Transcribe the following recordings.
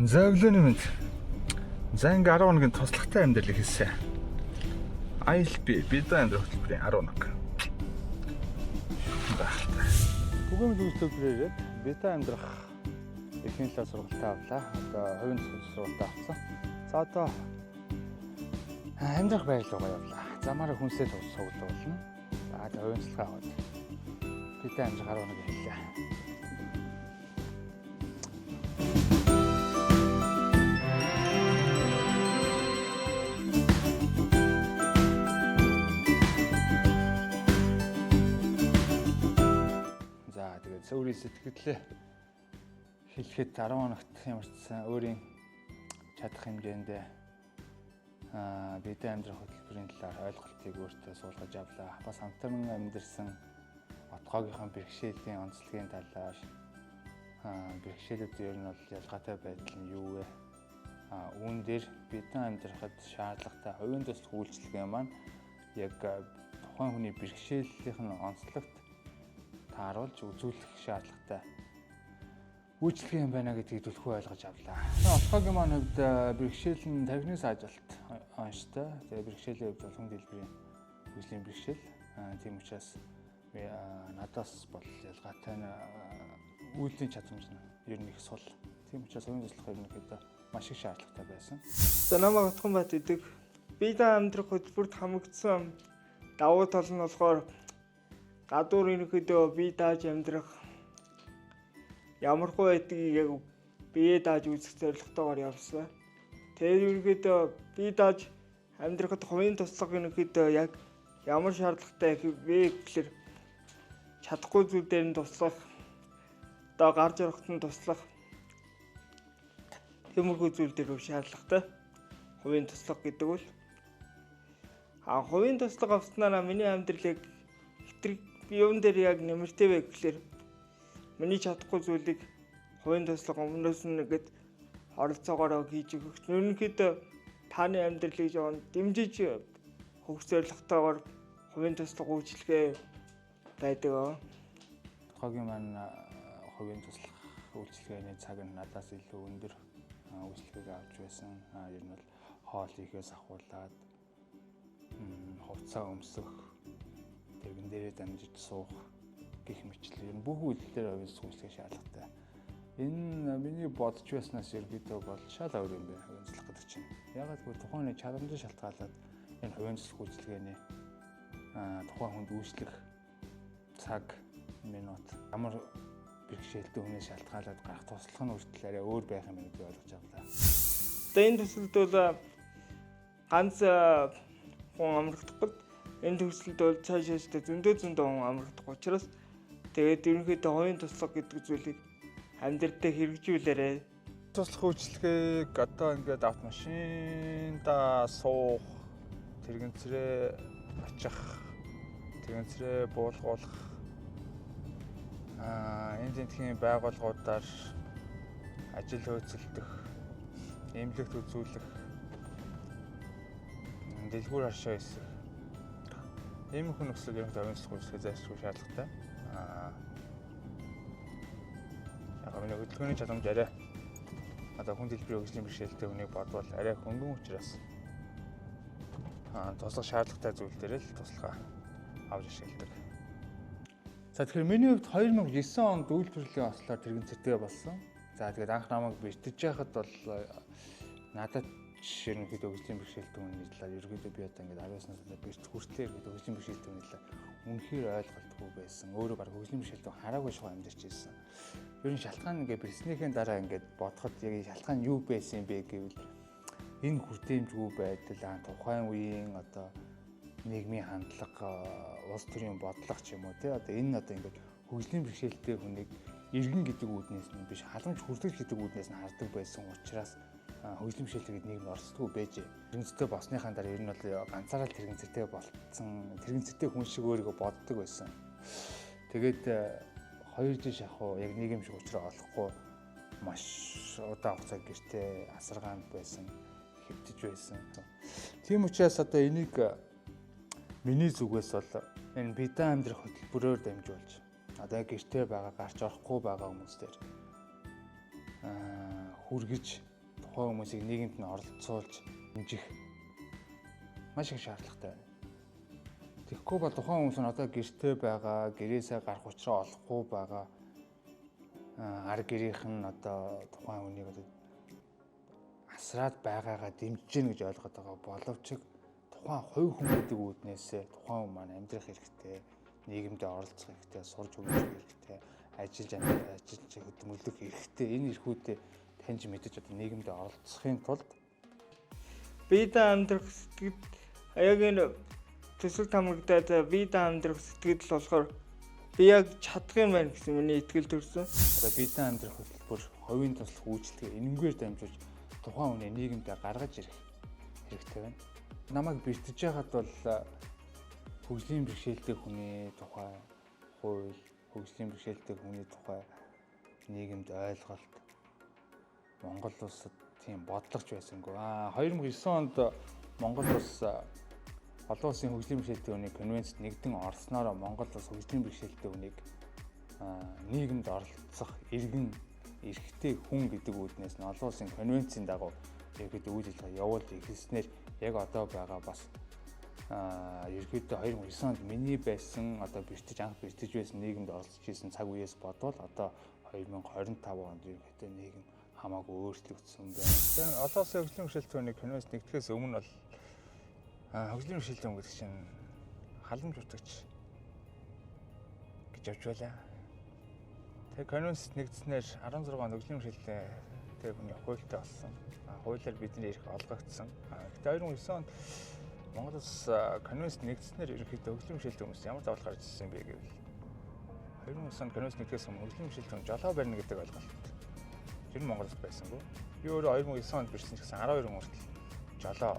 Зовлон юм. За ингээ 10 хоногийн туслахтай амьдрал хийсэн. ILB битэн амьдрах хөтөлбөрийн 11. Багтаа. Бүгэн зөвлөлтөөрөөд битэн амьдрах эхний класс сургалтаа авлаа. Одоо хувийн сургалтаа авсан. За одоо амьдрах байр руугаа явлаа. Замаараа хүнсээ суулгуулна. За тэгээ хувийн цэцлэгээ аваад битэн амьдрах 11 хэллээ. Өөрийн сэтгэлээ хэлэхэд 10 хоногт ямарчсан өөрийн чадах хэмжээндээ битэн амьдрах хөтөлбөрийн талаар ойлголтыг өөртөө суулгаж авлаа. Бас хамтран амьдэрсэн отгоогийнхын бэрхшээлийн онцлогийн талаар бэрхшээлүүд ер нь бол ялгаатай байдал нь юу вэ? Үүн дээр битэн амьдрахад шаардлагатай хувийн туслах үйлчилгээ маань яг тухайн хүний бэрхшээлийн онцлогт тааруулж үзүүлэх шаардлагатай үйлчлэг юм байна гэдгийг түлхүү ойлгож авлаа. Отгогийн маань хувьд бэрхшээл нь тархины саажилт онцтой. Тэгээ бэрхшээлийн хувьд болгон дэлбэрийн хөгжлийн бэрхшээл. Тийм учраас надаас бол ялгаатай үйлдлийн чадамж нь ер нь их сул. Тийм учраас хувийн туслах ерөнхийдөө маш их шаардлагатай байсан. За намайг Отгонбат гэдэг. Битэн амьдрах хөтөлбөрт хамрагдсан давуу тал нь болохоор гадуур ерөнхийдөө бие дааж амьдрах ямархуу байдгийг яг бие дааж үзэх зорилготойгоор явсан. Тэгээд ерөнхийдөө бие дааж амьдрахад хувийн туслах ерөнхийдөө яг ямар шаардлагатай вэ гэхээр чадахгүй зүйл дээр нь туслах, одоо гарч ороход нь туслах тиймэрхүү зүйл дээр шаардлагатай хувийн туслах гэдэг бол хувийн туслах авснараа миний амьдралыг хэтрэг юун дээр яг нэмэртэй вэ гэхээр миний чадахгүй зүйлийг хувийн туслах өмнөөс нь нэгэд оролцоогоороо хийж өгөх. Ерөнхийдөө таны амьдралыг жоон дэмжиж хөх зорилготойгоор хувийн туслах үйлчилгээ байдаг. Тухайгийн маань хувийн туслах үйлчилгээний цаг нь надаас илүү өндөр үйлчилгээг авч байсан. Ер нь бол хоол хийхээс ахуулаад хувцас өмсөх тэргэн дээрээ дамжиж суух гэх мэтлээ. Ер нь бүх үйлдэлээр хувийн туслах шаардлагатай. Энэ миний бодож байснаас ерөөдөө бол шал өөр юм байна хувийн туслах гэдэг чинь. Ягаад гэвэл тухайн хүний чадамжийг шалтгаалаад энэ хувийн туслах үйлчилгээний тухайн хүнд үйлчлэх цаг, минут ямар бэрхшээлтэй хүнээс шалтгаалаад гарах туслах нь үртэл арай өөр байх юм гэж ойлгож авлаа. Одоо энэ төсөлд бол ганц хүн амрагдахгүй. Энэ төсөлд бол цаашаа зөндөө хүн амрагдах учраас тэгээд ерөнхийдөө хувийн туслах гэдэг зүйлийг амьдралдаа хэрэгжүүлээрэй. Туслах үйлчилгээг одоо ингээд автомашинда суух, тэрэгцрээ очих, тэрэгцрээ буулгуулах, энэ тентхийн байгууллагуудаар ажил хөөцөлдөх, эмнэлэгт үзүүлэх, дэлгүүр харшаа хийх. Ийм хүн нөхцөл ерөнхийдөө хувийн туслах үйлчилгээ зайлшгүй шаардлагатай. Яг миний хөдөлгөөний чадамж арай одоо хүн дэлбэрийн хөгжлийн бэрхшээлтэй хүнийг бодвол арай хөнгөн учраас туслах шаардлагатай зүйл дээр л туслахаа авч ашигладаг. За тэгэхээр миний хувьд 2009 онд үйлдвэрлэлийн ослоор тэрэгэн цэцгээ болсон. За тэгээд анх намайг бэртэж байхад бол надад ерөнхийдөө хөгжлийн бэрхшээлтэй хүний талаар ерөнхийдөө би одоо ингээд 19 наснаас бэрт хүртлээр ерөнхийдөө хөгжлийн бэрхшээлтэй хүний талаар үнэхээр ойлголтгүй байсан. Өөрөө баг хөгжлийн бэрхшээлтэй хараагүй шоу амьдарч ирсэн. Ер нь шалтгаан ингээд бэрснийхээ дараа ингээд бодоход яг шалтгаан юу байсан юм бэ гэвэл энэ хүртээмжгүй байдал тухайн үеийн одоо нийгмийн хандлага, улс төрийн бодлого ч юм уу тий одоо энэ одоо ингээд хөгжлийн бэрхшээлтэй хүнийг иргэн гэдэг үүднээс нь биш халамж хүрдэл гэдэг үүднээс нь хардаг байсан учраас хөгжлийн бэрхшээлтэйг нийгэм оролцдоггүй байжээ. Тэрэгцтэй болсныхаа дараа ер нь бол ганцаараа л тэрэгцтэй болцсон, тэрэгцтэй хүн шиг өөрийгөө боддог байсан. Тэгээд 2 жил шахуу яг нийгэм шиг уучраа олохгүй маш удаан хугацаа гэртээ асаргаанд байсан, хэвтэж байсан. Тийм учраас одоо энийг миний зүгээс бол энэ битэн амьдрах хөтөлбөрөөр дамжуулж одоо гэртээ байгаа гарч орохгүй байгаа хүмүүстээр хүргэж тухайн хүмүүсийг нийгэмд нь оролцуулж хэмжих маш их шаардлагатай байна. Тэгэхгүй бол тухайн хүмүүс нь одоо гэртээ байгаа, гэрээсээ гарах учраа олохгүй байгаа. Ар гэрийнх нь одоо тухайн хүнийг одоо асраад байгаагаа дэмжиж гэнэ гэж ойлгоод байгаа боловч тухайн хувь хүн гэдэг үүднээсээ тухайн хүн маань амьдрах хэрэгтэй, нийгэмдээ оролцох хэрэгтэй, сурж хөгжих хэрэгтэй, ажиллаж хөдөлмөрлөх хэрэгтэй. Энэ эрхүүдээ таньж мэдэж одоо нийгэмдээ оролцохын тулд биедээ амьдрах сэтгэл яг энэ төсөл тамагтаад биедээ амьдрах сэтгэл болохоор би яг чадах юм байна гэсэн миний итгэл төрсөн. Одоо биедээ амьдрах хөтөлбөр, хувийн туслах үйлчлэгээ энэнгээр дамжуулж тухайн хүний нийгэмдээ гаргаж ирэх хэрэгтэй байна. Намайг бэртэж байхад бол хөгжлийн бэрхшээлтэй хүний тухай хууль, хөгжлийн бэрхшээлтэй хүний тухай нийгэмд ойлголт Монгол улсад тийм бодлогоч байсангүй. 2009 онд Монгол улс олон улсын хөгжлийн бэрхшээлтэй хүний конвенцэд нэгдэн орсноор Монгол улс хөгжлийн бэрхшээлтэй хүнийг нийгэмд оролцох иргэн эрхтэй хүн гэдэг үүднээс нь олон улсын конвенцийн дагуу ерөөдөө үйл ажиллагаа явуулж эхэлснээр яг одоо байгаа бас ерөөдөө 2009 онд миний байсан одоо анх бэртэж байсан нийгэмд оролцож исэн цаг үеэс бодвол одоо 2025 онд ерөөдөө нийгэм хамаагүй өөрчлөгдсөн байна. Тэгэхээр олон улсын хөгжлийн бэрхшээлтэй хүний конвенц нэгдэхээс өмнө бол хөгжлийн бэрхшээлтэй хүн гэдэг чинь халамж утгач гэж явж байлаа. Тэгээ конвенц нэгдснээр 16 онд хөгжлийн бэрхшээлтэй хүний хуультай болсон. Хуулиар бидний эрх олгогдсон. Гэхдээ 2009 онд Монгол улс конвенц нэгдснээр ерөнхийдөө хөгжлийн бэрхшээлтэй хүмүүс ямар давалт гарч ирсэн бэ гэвэл 2009 онд конвенц нэгдээс өмнө хөгжлийн бэрхшээлтэй хүн жолоо барьна гэдэг ойлголт ер нь Монгол улсад байсангүй. Би өөрөө 2009 онд бэрсэн ч гэсэн 12 он хүртэл жолоо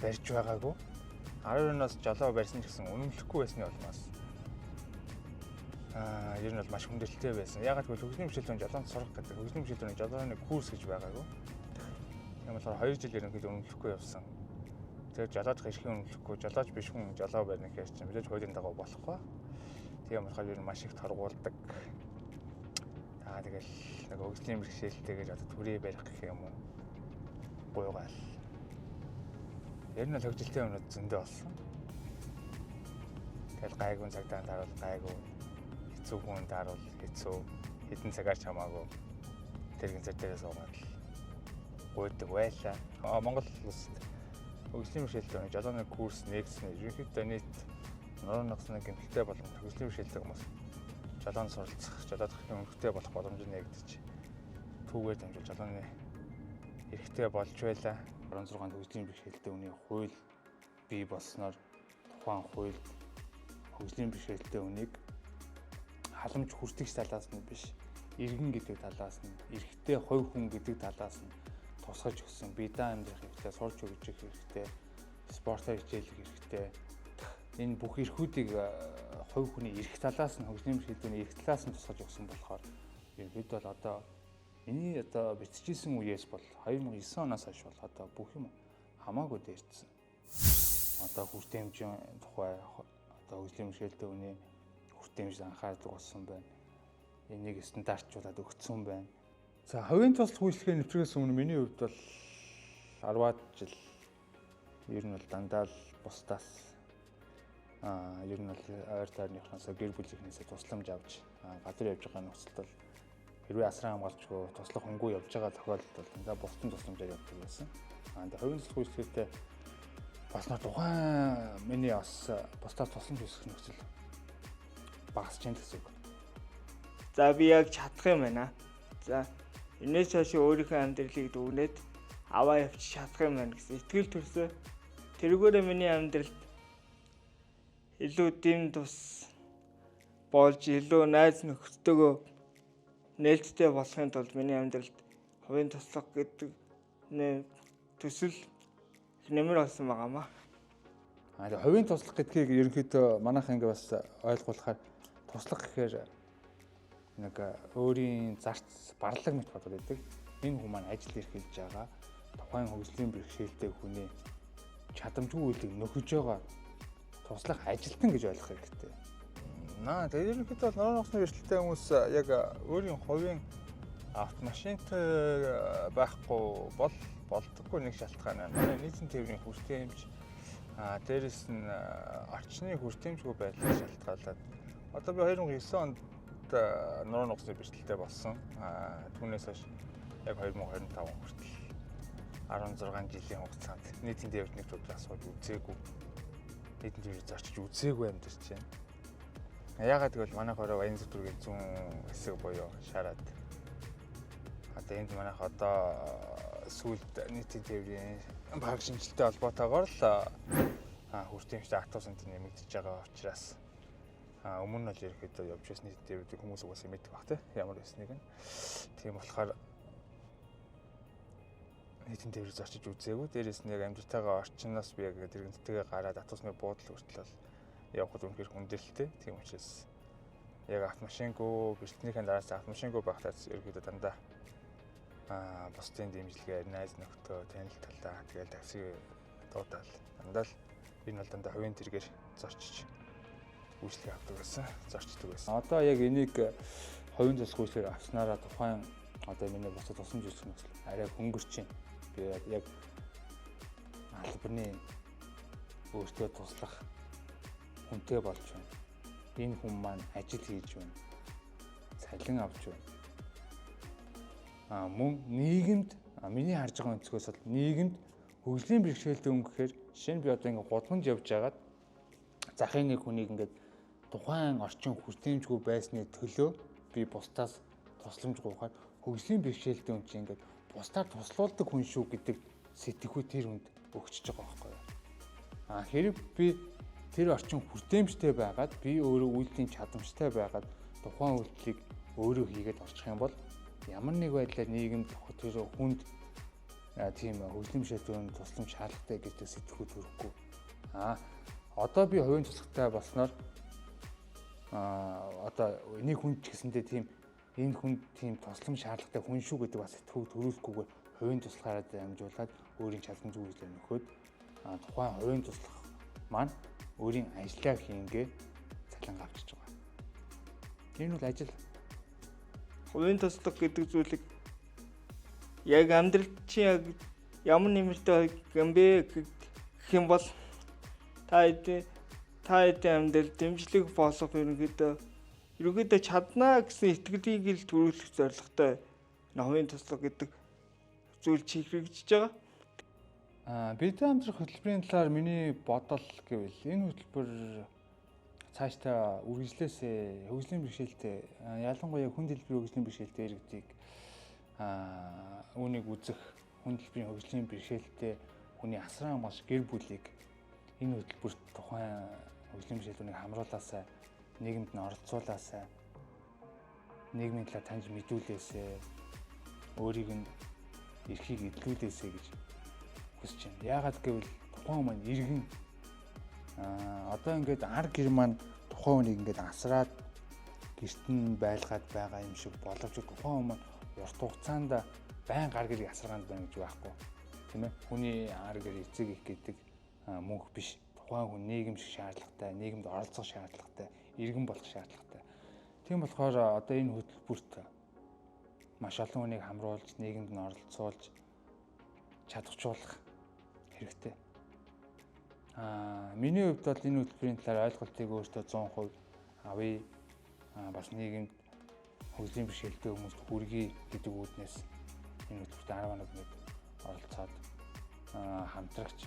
барьж байгаагүй. 12-оос жолоо барьсан ч гэсэн үнэмлэхгүй байсны улмаас ер нь бол маш хүндрэлтэй байсан. Ягаад гэвэл хөгжлийн бэрхшээлтэй жолоонд сурах гэдэг хөгжлийн бэрхшээлтэй жолооны курс гэж байгаагүй. Тийм болохоор 2 жил ерөнхийдөө үнэмлэхгүй явсан. Тэгээд жолоодох эрхийг үнэмлэхгүй, жолооч биш хүн жолоо барьна гэхээр чинь мэдээж хуулийн дагуу болохгүй. Тийм болохоор ер нь маш их торгуулдаг. Тэгэл нэг хөгжлийн бэрхшээлтэй гэж одоо төрөө барих гэх юм уу? Гуйгаал. Ер нь л хөгжилтэй юмнууд зөндөө болсон. Тэгэл гайгүй цагдаа даруул гайгүй. Хэцүү хүн даруул хэцүү. Хэдэн цагаар ч хамаагүй тэр гинцэр дээрээ суугаад гуйдаг байлаа. Монгол улсад хөгжлийн бэрхшээлтэй жолооны курс нэгснээр ерөнхийдөө нийт нуруу ногсны гэмтэлтэй болон хөгжлийн бэрхшээлтэй хүмүүс жолоонд суралцах, жолоодох хөнгөтэй болох боломж нэгдэж түүгээр дамжуулж жолооны эрхтэй болж байлаа. 16-нд хөгжлийн бэрхшээлтэй хүний хууль бий болсноор тухайн хуульд хөгжлийн бэрхшээлтэй хүнийг халамж хүртэгч талаас нь биш, иргэн гэдэг талаас нь, эрхтэй хувь хүн гэдэг талаас нь тусгаж өгсөн. Биедээ амьдрах хэрэгтэй, сурч хөгжих хэрэгтэй, спортоор хичээлэх хэрэгтэй. Энэ бүх эрхүүдийг хувь хүний эрх талаас нь хөгжлийн бэрхшээлтэй эрх талаас нь тусгаж өгсөн болохоор ерөнхийдөө бол одоо миний одоо бичижсэн үеэс бол 2009 оноос хойш бол одоо бүх юм хамаагүй дээрдсэн. Одоо хүртээмжийн тухай одоо хөгжлийн бэрхшээлтэй хүний хүртээмжид анхаардаг болсон байна. Энийг стандартжуулаад өгсөн байна. За хувийн туслах үйлчлэгээ нэвтрээс өмнө миний хувьд бол 10-аад жил ер нь бол дандаа л бусдаас ер нь бол ойр тойрныхноос гэр бүлийнхнээсээ тусламж авч гадар явж байгаа нөхцөлд бол хэрвээ асран хамгаалчгүй туслах хөнгөө явж байгаа тохиолдолд бол дандаа бусдын тусламжаар явдаг байсан. Тэгээд хувийн туслах үйлчлэгээтэй болсноор тухайн миний бас бусдаас тусламж хүсэх нөхцөл багасч байна гэсэн үг. За би яг чадах юм байна. За энэс хойш өөрийнхөө амьдралыг дүгнээд аваа явчих чадах юм байна гэсэн итгэл төрсөн. Тэрүүгээр миний амьдралд илүү дэм тус болж илүү найз нөхдөдөө нээлттэй болохын тулд миний амьдралд хувийн туслах гэдэг төсөл нэмэр болсон байгаамаа. Тэгээ хувийн туслах гэдгийг ерөнхийдөө манайх ингээ бас ойлгуулахаар туслах гэхээр нэг өөрийн зарц барлаг мэт бодоод байдаг. Энэ хүн маань ажил эрхэлж байгаа тухайн хөгжлийн бэрхшээлтэй хүний чадамжгүй үйлийг нөхөж байгаа туслах ажилтан гэж ойлгох хэрэгтэй. Тэгээ ерөнхийдөө нуруу ногсны бэрхшээлтэй хүмүүс яг өөрийн хувийн Автомашинтай байхгүй бол болдоггүй нэг шалтгаан байна. Манай нийтийн тээврийн хүртээмж дээрэс нь орчны хүртээмжгүй байдлыг шалтгаалаад одоо би 2009 онд нуруу нугасны бэрхшээлтэй болсон. Түүнээс хойш яг 2025 он хүртэл 16 жилийн хугацаанд нийтийн тээврийн төвд асууж үзээгүй. Нийтийн тээврийг зарчиж үзээгүй амьдарч байна. Яагаад гэвэл манайх орой Баян зүргийн зүүн хэсэг буюу шараад одоо энд манайх одоо сүүлд нийтийн тээврийн баг шинжилтэй холбоотойгоор л хүртээмжтэй автобусанд нэмэгдэж байгаа учраас өмнө нь л ерөөхдөө явж байсан нийтийн тээврүүдийг хүмүүс угаасаа мэддэг баг тийм ямар байсныг нь. Тийм болохоор нийтийн тээврийг зарчиж үзээгүй. Дээрээс нь яг амьдралтайгаа орчноос би яг тэрэгнтэйгээ гараад автобусны буудлын хүртэл явхад үнэхээр хүндрэлтэй. Тийм учраас яг автомашингүй бэлтнийхэн дараас автомашингүй байхдаа ерөөхдөө дандаа бусдын дэмжлэгээр найз нөхдөд танил талаа тэгэл такси дуудаал дандаа л энэ бол дандаа хувийн тэргээр зорчиж үйлчлэг авдаг байсан, зорчдөг байсан. Одоо яг энийг хувийн засаг үйлчлэгээр авснараа тухайн одоо миний бусад тусламж үйлчлэг нөхцөл арай хөнгөрч байна. Би яг албаны өөртөө туслах хүнтэй болж байна. Энэ хүн маань ажил хийж байна. Цалин авч байна. Мөн нийгэмд миний харж байгаа өнцгөөс бол нийгэмд хөгжлийн бэрхшээлтэй өнгөхээр жишээ нь би одоо ингээд гудамж явж байгаад захын нэг хүнийг ингээд тухайн орчин хүртээмжгүй байсны төлөө би бусдаас тусламж гуйхаар хөгжлийн бэрхшээлтэй хүн чинь ингээд бусдаар туслуулдаг хүн шүү гэдэг сэтгэхүй тэр хүнд өгчөж байгаа байхгүй юу. Хэрэг би тэр орчин хүртээмжтэй байгаад би өөрөө үйлдлийн чадамжтай байгаад тухайн үйлдэлийг өөрөө хийгээд орчих юм бол ямар нэг байдлаар нийгэмд тэр хүнд тийм хөгжлийн бэрхшээлтэй тусламж шаардлагатай гэдэг сэтгэхүй төрөхгүй. Одоо би хувийн туслахтай болсноор одоо нэг хүн ч гэсэндээ тийм энэ хүн тийм тусламж шаардлагатай хүн шүү гэдэг бас сэтгэхүй төрүүлэхгүйгээр хувийн туслахаараа дамжуулаад өөрийн чадамж үйлдэл нөхөд тухайн хувийн туслах маань өөрийн ажлаа хийнгээ цалин авчиж байгаа. Энэ бол ажил. Хувийн туслах гэдэг зүйлийг яг амьдрал чинь яг ямар нэмэртэй юм бэ гэх юм бол та хэдийн амьдрал дэмжлэг болох ерөнхийдөө чаднаа гэсэн итгэлийг л төрүүлэх зорилготой хувийн туслах гэдэг зүйл чиглэгдэж байгаа. Бидний амьдрах хөтөлбөрийн талаар миний бодол гэвэл энэ хөтөлбөр цаашдаа үргэлжлээсээ хөгжлийн бэрхшээлтэй ялангуяа хүн дэлбэрийн хөгжлийн бэрхшээлтэй иргэдийг үүнийг үзэх хүн дэлбэрийн хөгжлийн бэрхшээлтэй хүний асран хамгаалж гэр бүлийг энэ хөтөлбөрт тухайн хөгжлийн бэрхшээлтүүдийг хамруулаасаа нийгэмд нь оролцуулаасаа нийгмийн талаар таньж мэдүүлээсээ өөрийг нь эрхийг эдлүүлээсээ гэж хүсэж байна. Яагаад гэвэл тухайн хүн маань иргэн одоо ингээд ар гэр маань тухайн хүнийг ингээд асраад гэрт нь байлгаад байгаа юм шиг боловч тухайн хүн маань урт хугацаанд байн гар гэрийг асаргаанд байна гэж байхгүй тийм ээ. Хүний ар гэр эцэг их гэдэг мөнх биш. Тухайн хүн нийгэмшиг шаардлагатай, нийгэмд оролцох шаардлагатай, иргэн болох шаардлагатай. Тийм болохоор одоо энэ хөтөлбөрт маш олон хүнийг хамруулж, нийгэмд нь оролцуулж чадварчуулах хэрэгтэй. Миний хувьд бол энэ хөтөлбөрийн талаар ойлголтыг өөртөө 100% авъя. Бас нийгэмд хөгжлийн бэрхшээлтэй хүмүүст хүргэе гэдэг үүднээс энэ хөтөлбөрт 11 нэг оролцоод хамтрагч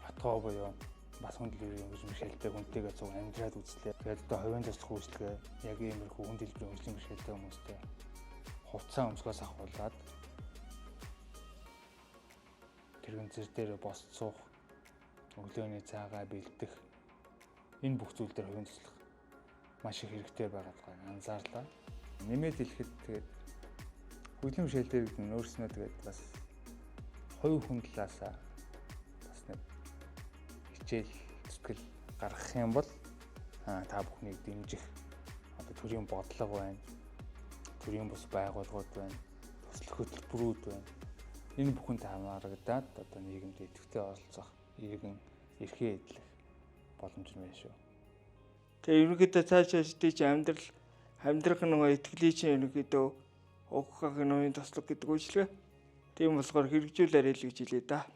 батгоо буюу бас хүн дэлбэрийн хөгжлийн бэрхшээлтэй хүнтэйгээ цуг амьдраад үзлээ. Тэгээд одоо хувийн туслах үйлчлэгээ яг иймэрхүү хүн дэлбэрийн хөгжлийн бэрхшээлтэй хүмүүстэй хувцас өмсгөөс ахуулаад тэрэгэн зэр дээр босч суух, өглөөний цаагаа бэлдэх энэ бүх зүйл дээр хувийн туслах маш их хэрэгтэй байгаад байгаа анзаарлаа. Нэмээд хэлэхэд тэгээд хөгжлийн бэрхшээлтэй иргэд өөрснөө тэгээд бас хувь хүн талаасаа бас нэг хичээл зүтгэл гаргах юм бол та бүхнийг дэмжих одоо төрийн бодлого байна. Төрийн бус байгууллагууд байна. Туслах хөтөлбөрүүд байна. Энэ бүхэнд хамаарагдаад одоо нийгэмд идэвхтэй оролцох, иргэн эрхээ эдлэх боломж нь байна шүү. Тэгээ ерөнхийдөө цаашаа шидэж амьдрах нэг итгэлийн чинь ерөнхийдөө Окгагийн оюун тослог гэдэг үйлчлэгээ. Тийм болохоор хэрэгжүүлээрэй л гэж хэлээ да.